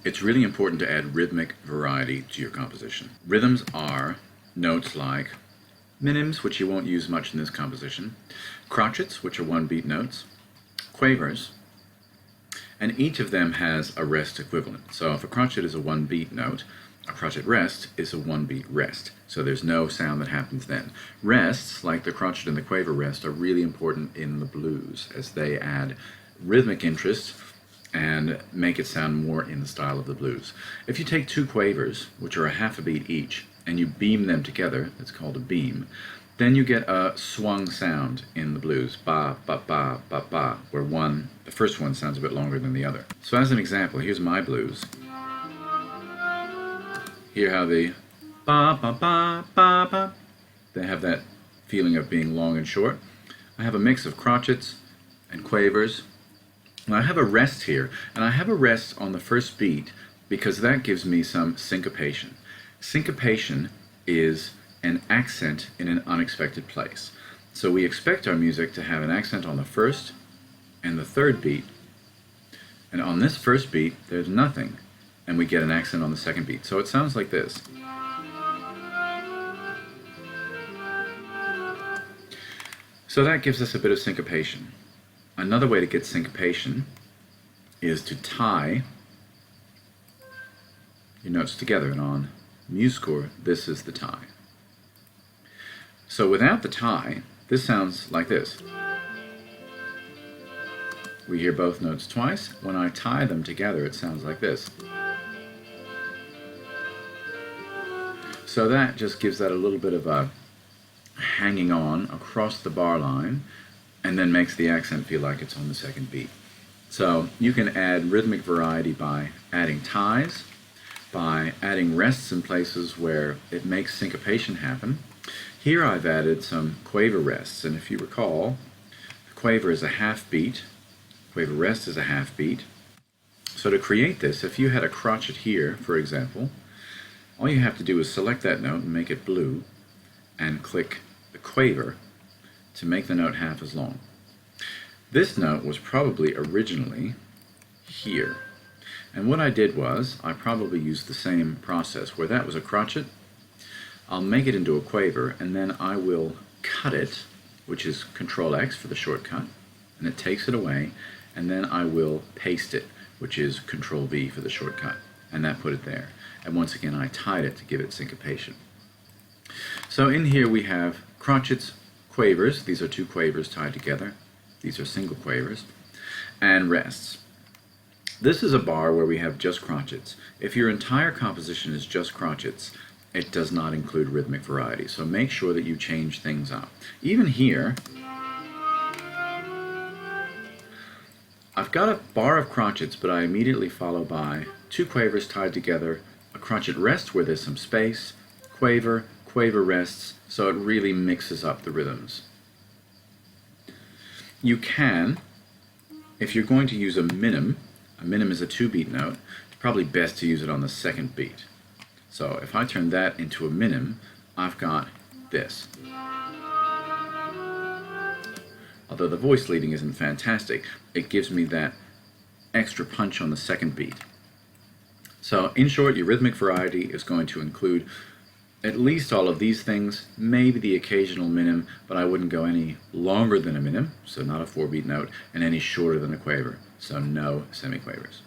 It's really important to add rhythmic variety to your composition. Rhythms are notes like minims, which you won't use much in this composition, crotchets, which are one-beat notes, quavers, and each of them has a rest equivalent. So if a crotchet is a one-beat note, a crotchet rest is a one-beat rest. So there's no sound that happens then. Rests, like the crotchet and the quaver rest, are really important in the blues as they add rhythmic interest and make it sound more in the style of the blues. If you take two quavers, which are a half a beat each, and you beam them together, it's called a beam, then you get a swung sound in the blues, ba, ba, ba, ba, ba, where the first one sounds a bit longer than the other. So as an example, here's my blues. Hear how the ba, ba, ba, ba, ba, they have that feeling of being long and short. I have a mix of crotchets and quavers. And I have a rest here, and I have a rest on the first beat because that gives me some syncopation. Syncopation is an accent in an unexpected place. So we expect our music to have an accent on the first and the third beat, and on this first beat there's nothing, and we get an accent on the second beat. So it sounds like this. So that gives us a bit of syncopation. Another way to get syncopation is to tie your notes together, and on MuseScore, this is the tie. So without the tie, this sounds like this. We hear both notes twice. When I tie them together, it sounds like this. So that just gives that a little bit of a hanging on across the bar line, and then makes the accent feel like it's on the second beat. So you can add rhythmic variety by adding ties, by adding rests in places where it makes syncopation happen. Here I've added some quaver rests, and if you recall, quaver is a half beat, quaver rest is a half beat. So to create this, if you had a crotchet here, for example, all you have to do is select that note and make it blue, and click the quaver to make the note half as long. This note was probably originally here, and what I did was I probably used the same process. Where that was a crotchet, I'll make it into a quaver, and then I will cut it, which is Control X for the shortcut, and it takes it away, and then I will paste it, which is Control V for the shortcut, and that put it there. And once again I tied it to give it syncopation. So in here we have crotchets, quavers, these are two quavers tied together, these are single quavers, and rests. This is a bar where we have just crotchets. If your entire composition is just crotchets, it does not include rhythmic variety, so make sure that you change things up. Even here, I've got a bar of crotchets, but I immediately follow by two quavers tied together, a crotchet rest where there's some space, quaver, quaver rests, so it really mixes up the rhythms. You can, if you're going to use a minim is a two-beat note, it's probably best to use it on the second beat. So if I turn that into a minim, I've got this. Although the voice leading isn't fantastic, it gives me that extra punch on the second beat. So in short, your rhythmic variety is going to include at least all of these things, maybe the occasional minim, but I wouldn't go any longer than a minim, so not a 4-beat note, and any shorter than a quaver, so no semiquavers.